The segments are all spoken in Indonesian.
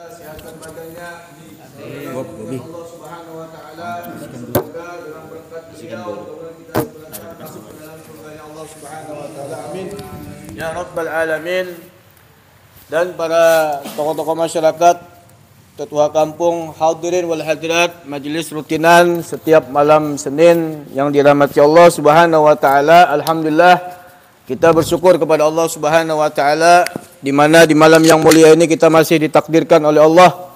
Kesehatan badannya di Allah Subhanahu wa taala. Semoga dengan berkat beliau mudah-mudahan kita sekalian masuk ke dalam surganya Allah Subhanahu wa taala. Amin. Ya rabbal alamin. Dan para tokoh-tokoh masyarakat, ketua kampung, hadirin wal hadirat, majelis rutinan setiap malam Senin yang dirahmati Allah Subhanahu wa taala. Alhamdulillah kita bersyukur kepada Allah Subhanahu wa taala di mana di malam yang mulia ini kita masih ditakdirkan oleh Allah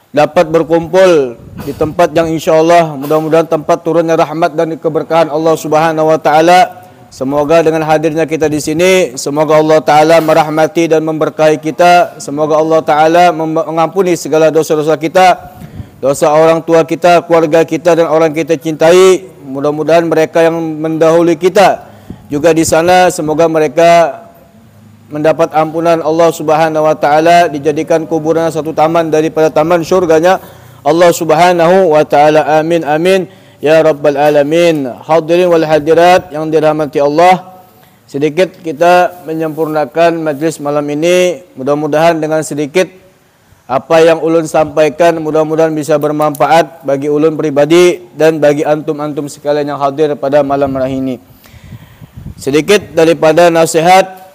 dapat berkumpul di tempat yang insyaallah mudah-mudahan tempat turunnya rahmat dan keberkahan Allah Subhanahu wa taala. Semoga dengan hadirnya kita di sini, semoga Allah taala merahmati dan memberkahi kita. Semoga Allah taala mengampuni segala dosa-dosa kita, dosa orang tua kita, keluarga kita dan orang kita cintai. Mudah-mudahan mereka yang mendahului kita juga di sana, semoga mereka mendapat ampunan Allah Subhanahu wa taala, dijadikan kuburan satu taman daripada taman syurganya Allah Subhanahu wa taala. Amin amin ya rabbal alamin. Hadirin wal hadirat yang dirahmati Allah, sedikit kita menyempurnakan majlis malam ini. Mudah-mudahan dengan sedikit apa yang ulun sampaikan mudah-mudahan bisa bermanfaat bagi ulun pribadi dan bagi antum-antum sekalian yang hadir pada malam hari ini. Sedikit daripada nasihat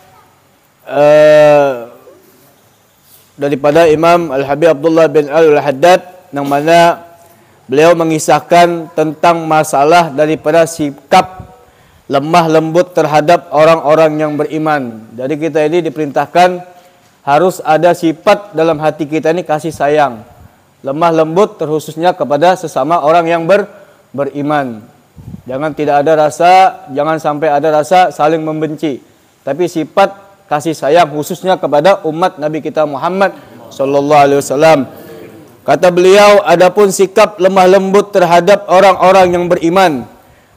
daripada Imam Al-Habib Abdullah bin Al-Haddad, yang mana beliau mengisahkan tentang masalah daripada sikap lemah lembut terhadap orang-orang yang beriman. Jadi kita ini diperintahkan harus ada sifat dalam hati kita ini kasih sayang, lemah lembut terkhususnya kepada sesama orang yang beriman. Jangan tidak ada rasa, jangan sampai ada rasa saling membenci, tapi sifat kasih sayang khususnya kepada umat Nabi kita Muhammad sallallahu alaihi wasallam. Kata beliau, adapun sikap lemah lembut terhadap orang-orang yang beriman,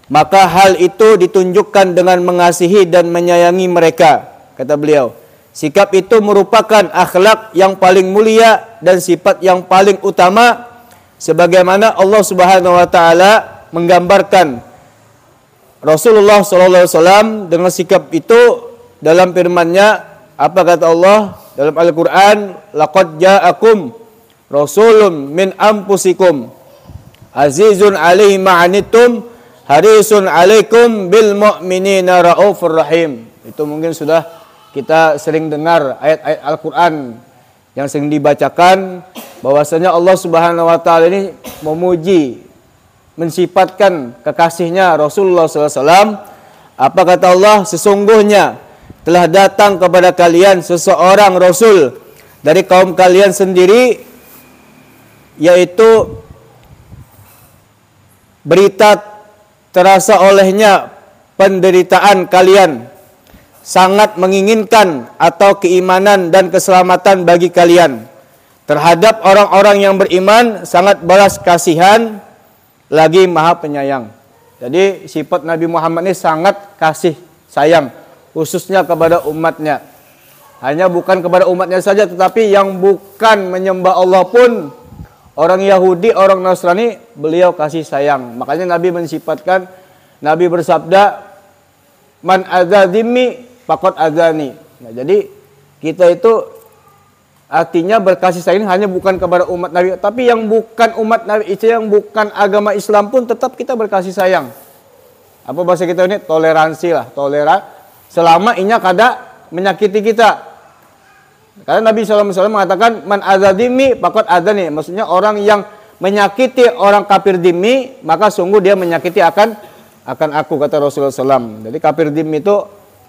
maka hal itu ditunjukkan dengan mengasihi dan menyayangi mereka. Kata beliau, sikap itu merupakan akhlak yang paling mulia dan sifat yang paling utama, sebagaimana Allah Subhanahu wa taala menggambarkan Rasulullah sallallahu alaihi wasallam dengan sikap itu dalam firman-Nya. Apa kata Allah dalam Al-Qur'an? Laqad ja'akum rasulun min anfusikum azizun 'alaihi ma 'anittum harisun 'alaikum bil mu'minina raufur rahim. Itu mungkin sudah kita sering dengar ayat-ayat Al-Qur'an yang sering dibacakan, bahwasanya Allah Subhanahu wa taala ini memuji, mensifatkan kekasihnya Rasulullah SAW. Apa kata Allah? Sesungguhnya telah datang kepada kalian seseorang Rasul dari kaum kalian sendiri, yaitu berita terasa olehnya penderitaan kalian, sangat menginginkan atau keimanan dan keselamatan bagi kalian. Terhadap orang-orang yang beriman sangat balas kasihan lagi maha penyayang. Jadi sifat Nabi Muhammad ini sangat kasih sayang khususnya kepada umatnya. Hanya bukan kepada umatnya saja, tetapi yang bukan menyembah Allah pun, orang Yahudi, orang Nasrani, beliau kasih sayang. Makanya Nabi mensifatkan, Nabi bersabda, man adzadimi faqad adzani. Nah, jadi kita itu artinya berkasih sayang hanya bukan kepada umat Nabi, tapi yang bukan umat Nabi, itu yang bukan agama Islam pun tetap kita berkasih sayang. Apa bahasa kita ini? Toleransi lah, selama inya kada menyakiti kita. Karena Nabi SAW mengatakan man adzadimi faqad adzani, maksudnya orang yang menyakiti orang kafir dimi, maka sungguh dia menyakiti akan aku, kata Rasulullah SAW. Jadi kafir dimi itu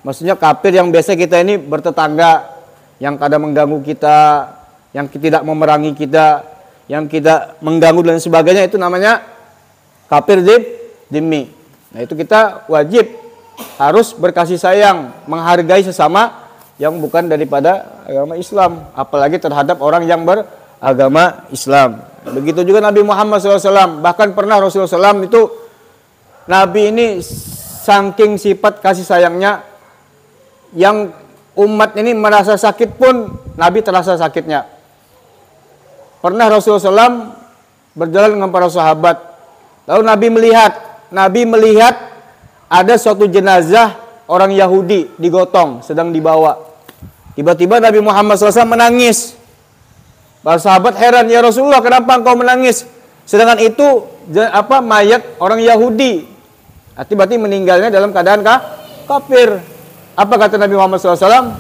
maksudnya kafir yang biasa kita ini bertetangga, yang kadang mengganggu kita, yang tidak memerangi kita, yang kita mengganggu dan sebagainya, itu namanya kafir dhimmi. Nah, itu kita wajib harus berkasih sayang, menghargai sesama yang bukan daripada agama Islam, apalagi terhadap orang yang beragama Islam. Begitu juga Nabi Muhammad SAW. Bahkan pernah Rasulullah SAW itu, Nabi ini saking sifat kasih sayangnya, yang umat ini merasa sakit pun Nabi terasa sakitnya. Pernah Rasulullah SAW berjalan dengan para sahabat, lalu Nabi melihat ada suatu jenazah orang Yahudi digotong, sedang dibawa. Tiba-tiba Nabi Muhammad SAW menangis. Para sahabat heran, ya Rasulullah, kenapa engkau menangis? Sedangkan itu mayat orang Yahudi. Berarti meninggalnya dalam keadaan kafir. Apa kata Nabi Muhammad SAW?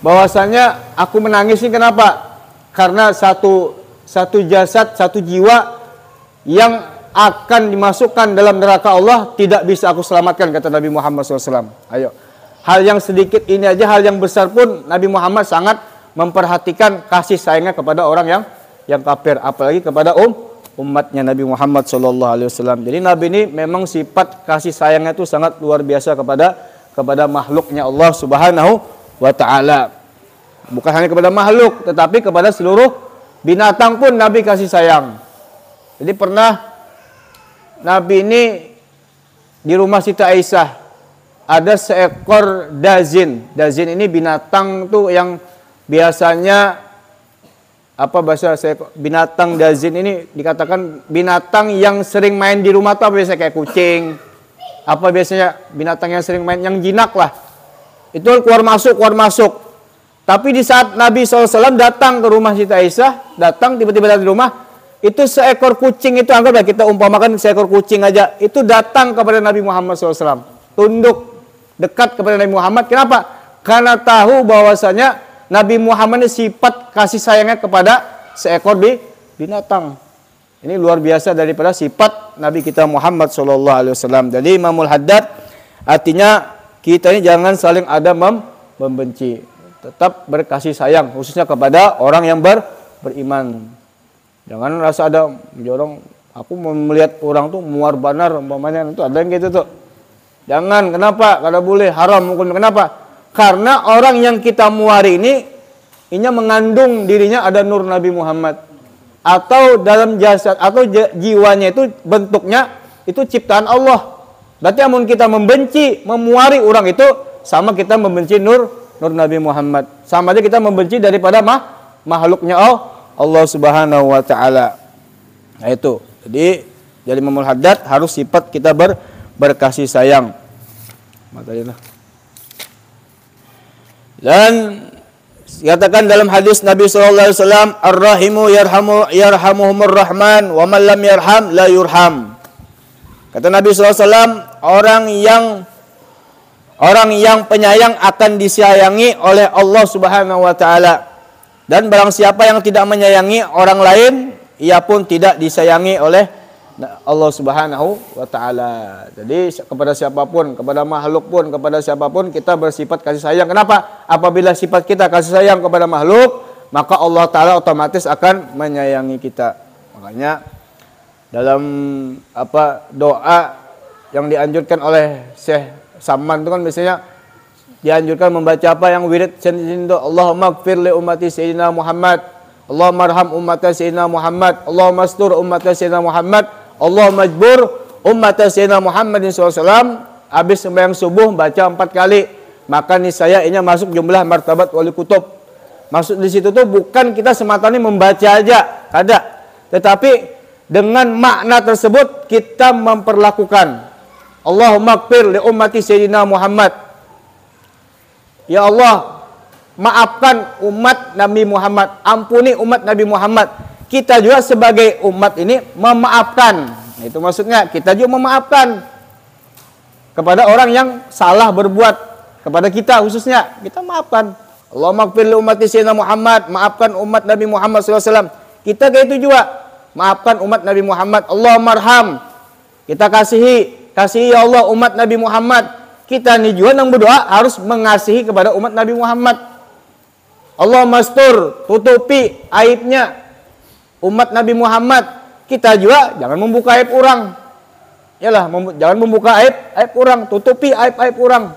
Bahwasanya aku menangis ini kenapa? Karena satu jasad, satu jiwa yang akan dimasukkan dalam neraka Allah tidak bisa aku selamatkan, kata Nabi Muhammad SAW. Ayo, hal yang sedikit ini aja, hal yang besar pun Nabi Muhammad sangat memperhatikan kasih sayangnya kepada orang yang kafir, apalagi kepada umatnya Nabi Muhammad SAW. Jadi Nabi ini memang sifat kasih sayangnya itu sangat luar biasa kepada makhluknya Allah Subhanahu wa Ta'ala. Bukan hanya kepada makhluk, tetapi kepada seluruh binatang pun Nabi kasih sayang. Jadi pernah Nabi ini di rumah Siti Aisyah ada seekor dazin. Dazin ini binatang tuh yang biasanya binatang dazin ini dikatakan binatang yang sering main di rumah tuh biasanya kayak kucing. Biasanya binatang yang sering main, yang jinak lah. Itu keluar masuk. Tapi di saat Nabi SAW datang ke rumah Siti Aisyah, tiba-tiba dari rumah, itu seekor kucing itu, anggaplah kita umpamakan seekor kucing aja, itu datang kepada Nabi Muhammad SAW, tunduk dekat kepada Nabi Muhammad. Kenapa? Karena tahu bahwasanya Nabi Muhammad ini sifat kasih sayangnya kepada seekor binatang. Ini luar biasa daripada sifat Nabi kita Muhammad SAW. Jadi Imamul Haddad artinya kita ini jangan saling ada membenci, tetap berkasih sayang, khususnya kepada orang yang beriman. Jangan rasa ada jorong, aku melihat orang tuh muar banar umpamanya, itu ada yang gitu tuh. Jangan, kenapa? Kada boleh, haram hukum. Kenapa? Karena orang yang kita muari ini mengandung dirinya ada nur Nabi Muhammad, atau dalam jasad atau jiwanya itu bentuknya itu ciptaan Allah. Berarti amun kita membenci, memuari orang itu sama kita membenci nur Nabi Muhammad. Sama aja kita membenci daripada makhluknya Allah Subhanahu wa Ta'ala. Nah itu. Jadi dari Imamul Haddad harus sifat kita berkasih sayang. Dan dikatakan dalam hadis Nabi SAW, Ar-Rahimu yarhamuhumur Rahman, wa man lam yarham la yurham. Kata Nabi SAW, orang yang penyayang akan disayangi oleh Allah Subhanahu wa Ta'ala. Dan barang siapa yang tidak menyayangi orang lain, ia pun tidak disayangi oleh Allah Subhanahu wa Ta'ala. Jadi kepada siapapun, kepada makhluk pun, kepada siapapun kita bersifat kasih sayang. Kenapa? Apabila sifat kita kasih sayang kepada makhluk, maka Allah Ta'ala otomatis akan menyayangi kita. Makanya dalam doa yang dianjurkan oleh Syekh Saman itu kan biasanya dianjurkan membaca yang wirid sendindo, Allahumma gfir li ummati sayyidina Muhammad, Allahumma arham ummata sayyidina Muhammad, Allahumma astur ummata sayyidina Muhammad, Allahumma majbur ummata sayyidina Muhammadin SAW. Habis sembahyang subuh baca 4 kali, maka niscaya ini masuk jumlah martabat wali kutub. Maksud di situ tuh bukan kita semata-mata membaca aja, ada, tetapi dengan makna tersebut kita memperlakukan Allahumma gfir li ummati sayyidina Muhammad. Ya Allah, maafkan umat Nabi Muhammad, ampuni umat Nabi Muhammad. Kita juga sebagai umat ini memaafkan. Itu maksudnya, kita juga memaafkan kepada orang yang salah berbuat kepada kita, khususnya kita maafkan. Allahumma gfir li ummati sayyidina Muhammad, maafkan umat Nabi Muhammad SAW. Kita kayak itu juga, maafkan umat Nabi Muhammad. Allahumma arham, kita kasihi ya Allah umat Nabi Muhammad. Kita nih juga yang berdoa harus mengasihi kepada umat Nabi Muhammad. Allah mastur, tutupi aibnya umat Nabi Muhammad. Kita juga jangan membuka aib orang. Yalah, jangan membuka aib orang, tutupi aib orang.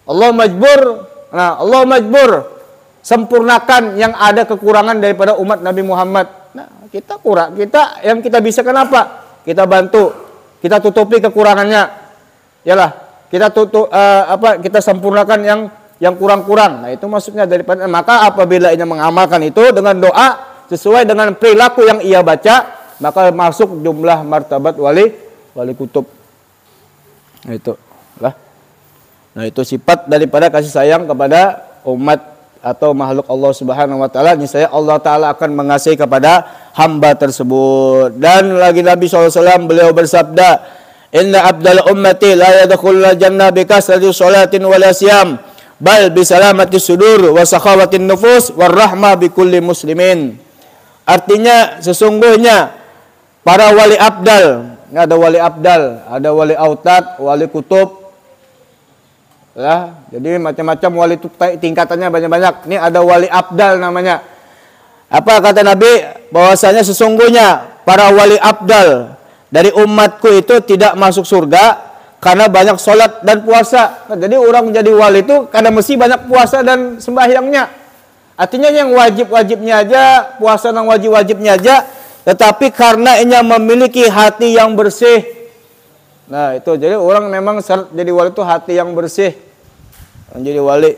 Allah majbur, sempurnakan yang ada kekurangan daripada umat Nabi Muhammad. Nah, kita yang kita bisa kenapa? Kita bantu, kita tutupi kekurangannya. Yalah, kita sempurnakan yang kurang-kurang. Nah, itu maksudnya daripada, maka apabila ia mengamalkan itu dengan doa sesuai dengan perilaku yang ia baca, maka masuk jumlah martabat wali kutub. Nah, itu sifat daripada kasih sayang kepada umat atau makhluk Allah Subhanahu wa taala, niscaya Allah taala akan mengasihi kepada hamba tersebut. Dan lagi Nabi SAW beliau bersabda, "Inna abdal ummati la yadkhulul jannah bi kasrati sholatin wal siyam, bal bi salamati sudur wa sakhawatin nufus war rahmah bi kulli muslimin." Artinya sesungguhnya para wali abdal, ada wali abdal, ada wali autad, wali kutub. Ya, jadi macam-macam wali itu tingkatannya banyak-banyak. Ini ada wali abdal namanya. Apa kata Nabi? Bahwasanya sesungguhnya para wali abdal dari umatku itu tidak masuk surga karena banyak sholat dan puasa. Nah, jadi orang menjadi wali itu karena mesti banyak puasa dan sembahyangnya. Artinya yang wajib-wajibnya aja, puasa yang wajib-wajibnya aja, tetapi karena ia memiliki hati yang bersih. Nah itu, jadi orang memang syarat jadi wali itu hati yang bersih. Jadi wali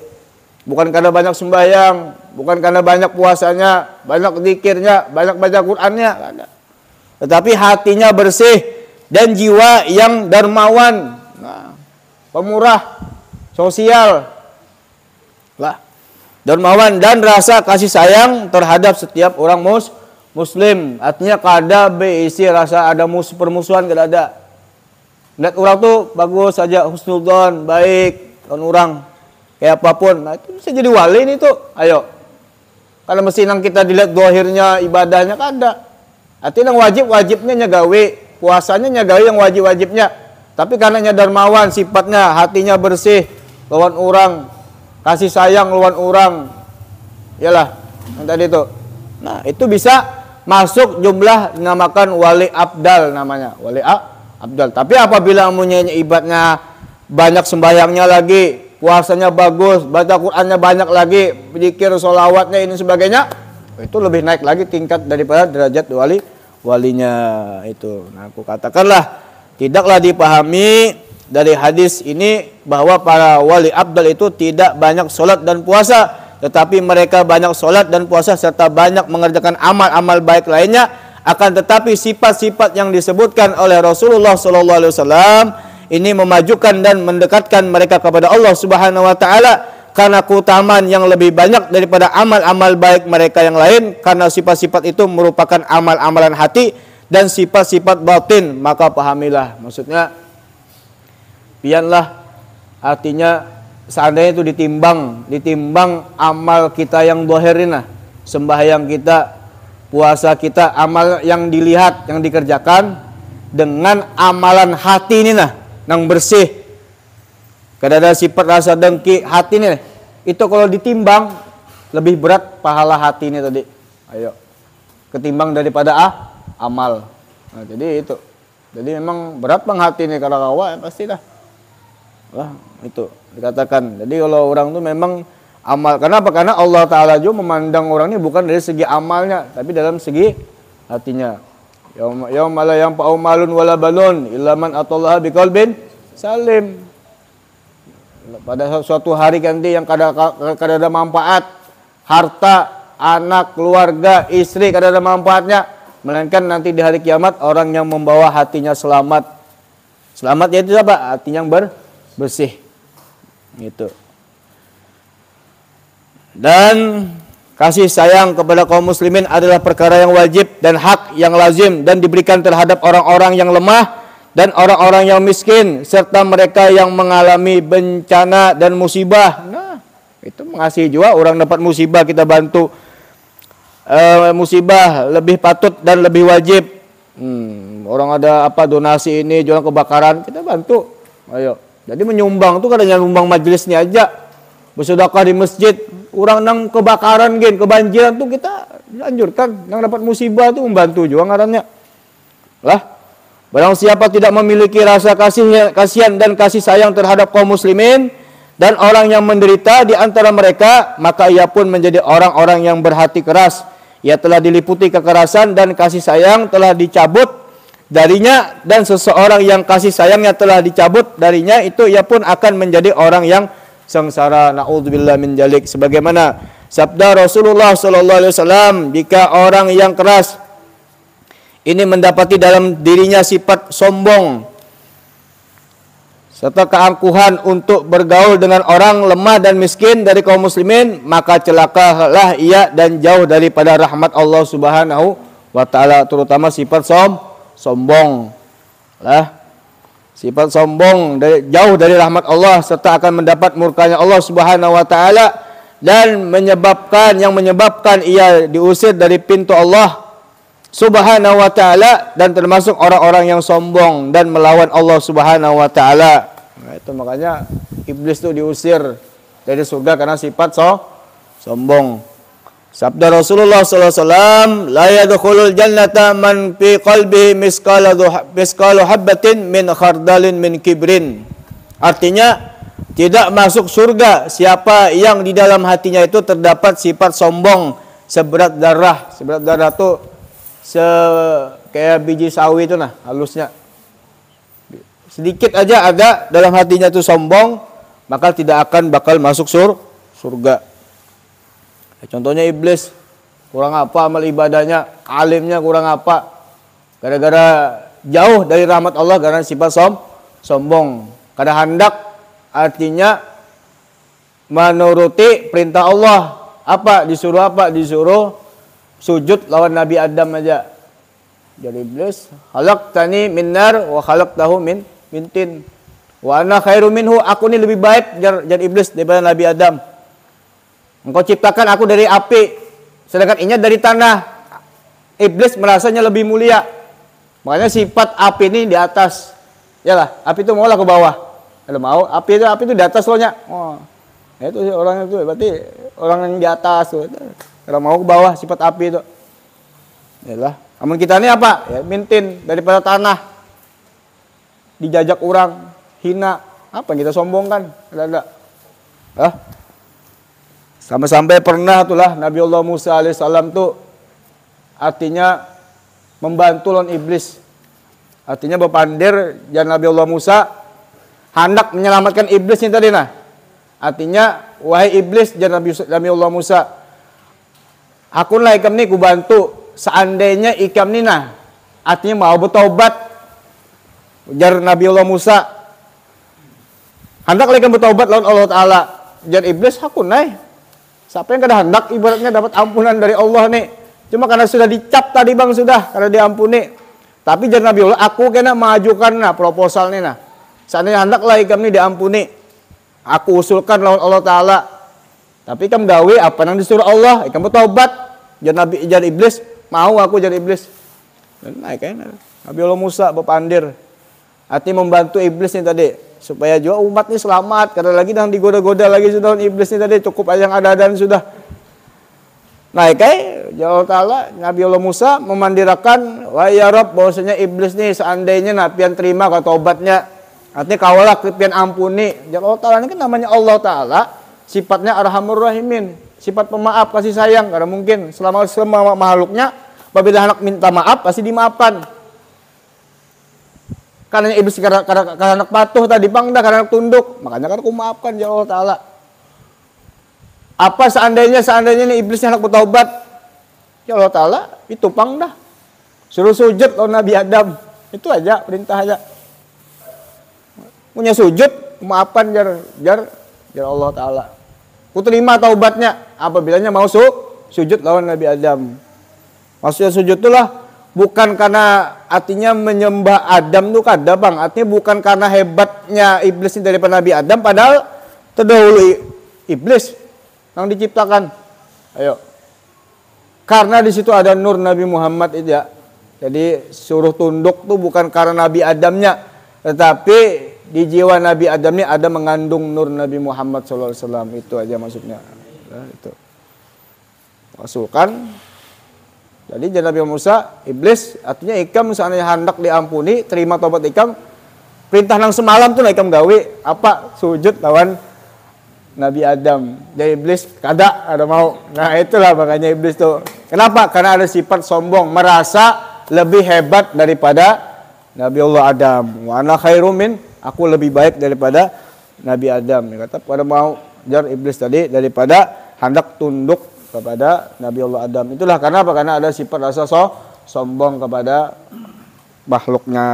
bukan karena banyak sembahyang, bukan karena banyak puasanya, banyak zikirnya, banyak baca Qur'annya, tetapi hatinya bersih dan jiwa yang dermawan, nah, pemurah, sosial, lah, dermawan dan rasa kasih sayang terhadap setiap orang muslim. Artinya kada berisi rasa ada permusuhan, kada ada. Lihat orang tuh bagus saja, husnudzon, baik kan orang kayak apapun, nah itu bisa jadi wali ini tuh. Ayo, kalau mesti nang kita dilihat dohirnya, ibadahnya kada. Artinya yang wajibnya nyagawe, puasanya nyagawe yang wajibnya. Tapi karena dermawan sifatnya, hatinya bersih lawan orang, kasih sayang lawan orang, yalah yang tadi itu. Nah itu bisa masuk jumlah dinamakan wali abdal namanya, wali abdal. Tapi apabila mempunyai ibadahnya banyak, sembahyangnya lagi, puasanya bagus, baca Qur'annya banyak lagi, zikir, sholawatnya ini sebagainya, itu lebih naik lagi tingkat daripada derajat walinya itu. Nah aku katakanlah tidaklah dipahami dari hadis ini bahwa para wali abdal itu tidak banyak sholat dan puasa, tetapi mereka banyak sholat dan puasa serta banyak mengerjakan amal-amal baik lainnya. Akan tetapi sifat-sifat yang disebutkan oleh Rasulullah SAW ini memajukan dan mendekatkan mereka kepada Allah Subhanahu wa taala karena keutamaan yang lebih banyak daripada amal-amal baik mereka yang lain, karena sifat-sifat itu merupakan amal-amalan hati dan sifat-sifat batin. Maka pahamilah, maksudnya pianlah, artinya seandainya itu ditimbang amal kita yang dohirin, sembahyang kita, puasa kita, amal yang dilihat, yang dikerjakan dengan amalan hati ini yang bersih, kada ada sifat rasa dengki hati ini, itu kalau ditimbang lebih berat pahala hati ini tadi, ayo, ketimbang daripada amal. Nah, jadi itu, jadi memang berat bang hati ini kalau kawa pastilah, wah itu dikatakan. Jadi kalau orang tuh memang amal, kenapa? Karena Allah Ta'ala juga memandang orang ini bukan dari segi amalnya, tapi dalam segi hatinya. Yauma la yanfa'u malun wala banun illa man atallaha biqalbin salim. Pada suatu hari nanti yang kada ada manfaat, harta, anak, keluarga, istri kada ada manfaatnya, melainkan nanti di hari kiamat orang yang membawa hatinya selamat. Selamat yaitu apa? Hati yang bersih. Gitu. Dan kasih sayang kepada kaum muslimin adalah perkara yang wajib dan hak yang lazim dan diberikan terhadap orang-orang yang lemah dan orang-orang yang miskin serta mereka yang mengalami bencana dan musibah. Nah, itu mengasihi juga orang dapat musibah kita bantu. Musibah lebih patut dan lebih wajib. Orang ada apa donasi ini, jualan kebakaran, kita bantu. Ayo. Jadi menyumbang tuh kadang nyumbang majelisnya aja. Bersedekah di masjid, orang nang kebakaran gen, kebanjiran tuh kita anjurkan, yang dapat musibah tuh membantu juga ngarannya. Lah, barang siapa tidak memiliki rasa kasihan dan kasih sayang terhadap kaum muslimin dan orang yang menderita di antara mereka, maka ia pun menjadi orang-orang yang berhati keras. Ia telah diliputi kekerasan dan kasih sayang telah dicabut darinya, dan seseorang yang kasih sayangnya telah dicabut darinya itu ia pun akan menjadi orang yang sengsara. Na'udzubillah min jalik. Sebagaimana sabda Rasulullah SAW, jika orang yang keras ini mendapati dalam dirinya sifat sombong, serta keangkuhan untuk bergaul dengan orang lemah dan miskin dari kaum muslimin, maka celakalah ia dan jauh daripada rahmat Allah Subhanahu wa taala, terutama sifat sombong. Sifat sombong jauh dari rahmat Allah serta akan mendapat murkanya Allah Subhanahu wa taala dan menyebabkan ia diusir dari pintu Allah Subhanahu wa taala dan termasuk orang-orang yang sombong dan melawan Allah Subhanahu wa taala. Nah, itu makanya iblis itu diusir dari surga karena sifat sombong. Sabda Rasulullah SAW, la yadkhulul jannata man fi qalbihi misqalu habbatin min khardalin min kibrin. Artinya tidak masuk surga siapa yang di dalam hatinya itu terdapat sifat sombong seberat darah. Seberat darah itu kayak biji sawi itu nah, halusnya. Sedikit aja ada dalam hatinya itu sombong, maka tidak akan bakal masuk surga. Contohnya iblis, kurang apa amal ibadahnya, alimnya kurang apa, gara-gara jauh dari rahmat Allah karena sifat sombong. Kada hendak artinya menuruti perintah Allah. Disuruh sujud lawan Nabi Adam aja. Jadi iblis, khalaqtani min nar wa khalaqtahu min tin. Wa ana khairu minhu, aku ini lebih baik jar iblis daripada Nabi Adam. Engkau ciptakan aku dari api, sedangkan inya dari tanah. Iblis merasanya lebih mulia. Makanya sifat api ini di atas. Yalah, api itu maulah ke bawah. Kalau mau, api itu di atas loh nya. Oh, itu orang itu berarti orang yang di atas tuh. Kalau mau ke bawah sifat api itu. Yalah, amun kita ini apa? Ya mintin daripada tanah. Dijajak orang, hina. Apa yang kita sombongkan? Ada. Sampai-sampai pernah itulah Nabi Allah Musa alaihissalam tuh artinya membantu lawan iblis. Artinya berpandir jangan Nabi Allah Musa hendak menyelamatkan iblis ini tadi nah. Artinya wahai iblis jangan Nabi Allah Musa, akunlah ikam ni ku bantu seandainya ikam ni nah. Artinya mau bertobat. Jar Nabi Allah Musa, hendaklah ikam bertobat lawan Allah Ta'ala. Jar iblis hakun naik. Siapa yang kada hendak ibaratnya dapat ampunan dari Allah nih. Cuma karena sudah dicap tadi bang sudah karena diampuni. Tapi jangan Nabi Allah, aku kena mengajukan nah proposal nih nah. Seandainya hendaklah ikam nih diampuni, aku usulkan lawan Allah Ta'ala. Tapi ikam gawe apa yang disuruh Allah, ikam bertobat. Jangan iblis, mau aku jadi iblis. Dan naik kan Nabi Allah Musa berpandir. Artinya membantu iblis nih tadi. Supaya juga umat ini selamat. Karena lagi dan digoda-goda lagi sudah iblis ini tadi. Cukup aja yang ada dan sudah. Nah Allah Ta'ala Nabi Allah Musa memandirakan, wah ya Rabb, bahwasanya iblis nih seandainya napian terima kata obatnya, artinya kawalah pian ampuni. Allah Ta'ala ini kan namanya Allah Ta'ala, sifatnya Arhamur Rahimin, sifat pemaaf, kasih sayang. Karena mungkin selama makhluknya apabila anak minta maaf pasti dimaafkan. Karena iblis karena anak patuh tadi bang dah, karena anak tunduk, makanya kan aku maafkan ya Allah Ta'ala. Apa seandainya ini iblisnya anak bertaubat, ya Allah Ta'ala itu pang dah, suruh sujud lawan Nabi Adam, itu aja perintah aja. Punya sujud, maafkan jar Allah Ta'ala. Ku terima taubatnya apabila mau sujud lawan Nabi Adam. Maksudnya sujud itulah bukan karena artinya menyembah Adam tuh kada bang. Artinya bukan karena hebatnya iblis ini daripada Nabi Adam. Padahal terdahulu iblis yang diciptakan. Ayo. Karena di situ ada nur Nabi Muhammad itu ya. Jadi suruh tunduk tuh bukan karena Nabi Adamnya. Tetapi di jiwa Nabi Adam ini ada mengandung nur Nabi Muhammad SAW. Itu aja maksudnya. Nah, itu. Masukkan. Jadi jangan Nabi Musa, iblis, artinya ikam misalnya hendak diampuni, terima tobat ikam, perintah nang semalam tuh ikam gawe, apa? Sujud lawan Nabi Adam. Jadi iblis kada mau. Nah itulah makanya iblis tuh. Kenapa? Karena ada sifat sombong, merasa lebih hebat daripada Nabi Allah Adam. Wa ana khairum min, aku lebih baik daripada Nabi Adam. Dia kata pada mau jar iblis tadi daripada hendak tunduk kepada Nabi Allah Adam. Itulah karena apa? Karena ada sifat rasa sombong kepada makhluknya.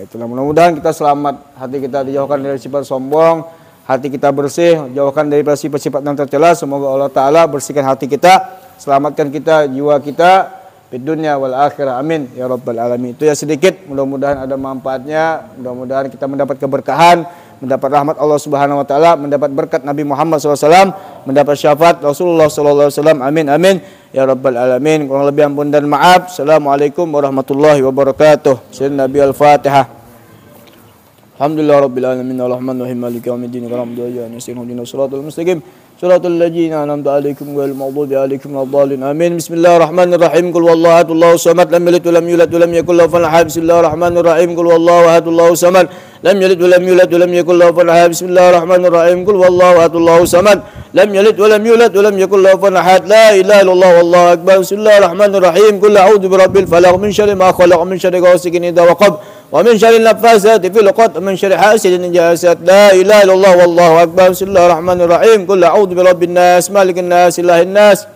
Itulah, mudah-mudahan kita selamat, hati kita dijauhkan dari sifat sombong, hati kita bersih, jauhkan dari sifat-sifat yang tercela. Semoga Allah Ta'ala bersihkan hati kita, selamatkan kita, jiwa kita di dunia wal akhirah, amin ya rabbal alamin. Itu ya sedikit, mudah-mudahan ada manfaatnya, mudah-mudahan kita mendapat keberkahan, mendapat rahmat Allah Subhanahu wa taala, mendapat berkat Nabi Muhammad SAW, mendapat syafaat Rasulullah SAW. Amin amin ya rabbal alamin. Kurang lebih ampun dan maaf. Assalamualaikum warahmatullahi wabarakatuh. Sayyidina Nabi Al-Fatihah. Alhamdulillah rabbil alamin arrahmanir rahim maliki yaumiddin alhamdulillahi nasta'inu shiratal mustaqim shiratal ladzina an'amta 'alaihim ghairil maghdubi 'alaihim waladdallin amin. Bismillahirrahmanirrahim. Qul huwallahu ahad Allahu samad lam yalid wa lam yulad wa lam yakul lahu kufuwan ahad. Bismillahirrahmanirrahim. Qul huwallahu ahad Allahu samad lam yalid wa lam yulad wa lam yakul lahu kufuwan ahad. Bismillahirrahmanirrahim. Qul huwallahu ahad Allahu samad lam yalid wa lam yulad wa lam yakul lahu kufuwan ahad. La ilaha illallah wallahu akbar. Bismillahirrahmanirrahim. Qul a'udzu birabbil falaq min syarri ma khalaq min syarri ghasikin idza waqab wa min syarri naffasati fil 'uqad wa min syarri hasidin idza hasad. La ilaha illallah wallahu akbar. Bismillahirrahmanirrahim. Qul a'udzu birabbin nas malikin nas ilahin nas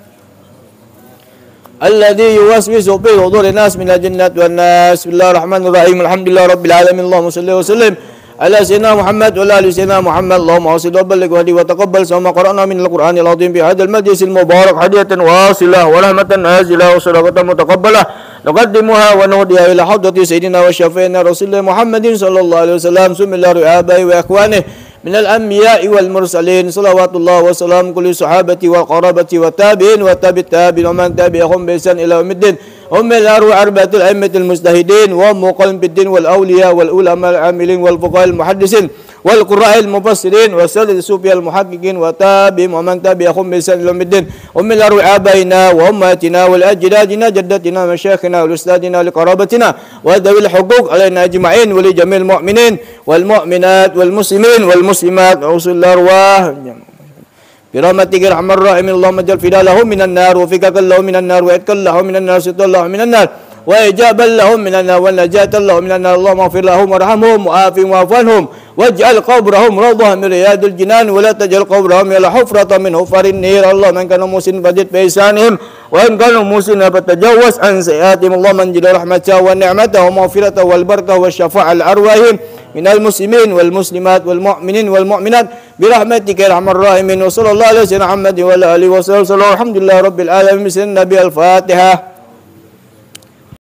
alladzi yuwaswisu fi sudurin nas minal jinnati wan nas. Bismillahirrahmanirrahim. Alhamdulillahirabbil alamin. Allahumma shalli wa sallim ala sayyidina Muhammad wa ala ali sayyidina Muhammad. Allahumma awsil wa balligh wa hadi wa taqabbal sama qara'na min al-Qur'anil azim fi hadzal majlisil mubarak hadiyatan wasilah wa rahmatan nazilah wa sadaqatan mutaqabbalah. Nuqaddimuha wa nudiya ila hadrati sayyidina wa syafi'ina Rasulullah Muhammadin sallallahu alaihi wasallam sumillahu abai wa ikhwani minal anbiya'i wal mursalin salawatullah wa salam kulli sahabati wa qarabati wa tabi'in wa tabi'it tabi'in wa man tabi'ahum bi ihsan ila yaumiddin. Ummil arwa arba'atul a'immatul mujtahidin wa muqallin biddin wal awliya wal ulama al amilin wal fuqaha al muhaddisin wal qurra'il mufassirin wa sayyid sufi al muhaqqiqin wa tabi'in wa man tabi'ahum bi ihsan ila yaumiddin. Ummil arwa abaina wa ummatina wal ajdadina jaddatina masyayikhina wal ustadina li qarabatina wa dawil huquq alaina ajma'in wa li jamil mu'minin wal mu'minat wal muslimin wal muslimat wa usul arwah birahmatika arhamar rahimin. Allahumma jal fidalahum minan nar wa fikakallahum minan nar wa itkallahu minan nar sitallahu minan nar wa ijaban lahum minan nar wa najatan lahum minan nar. Allahumma ighfir lahum warhamhum wa afihim wa'fu anhum waj'al qabrahum rawdatan min riyadil jinan wa la taj'al qabrahum ila hufratan min hufarin nar. Allahumma in kanu muslimin fajid bi ihsanihim wa in kanu muslimin fatajawwaz an sayyi'atihim. Allahumma anjil rahmatahu wa ni'matahu wa maghfiratahu wal barakatahu wa syafa'al arwahihim minal muslimin wal muslimat wal mu'minin wal mu'minat birahmatika ya arhamar rahimin. Wa sallallahu alaihi wa sallam Muhammad wa ala alihi wa sallam. Alhamdulillah rabbil alamin. Bismillahirrahmanirrahim. Al-Fatihah.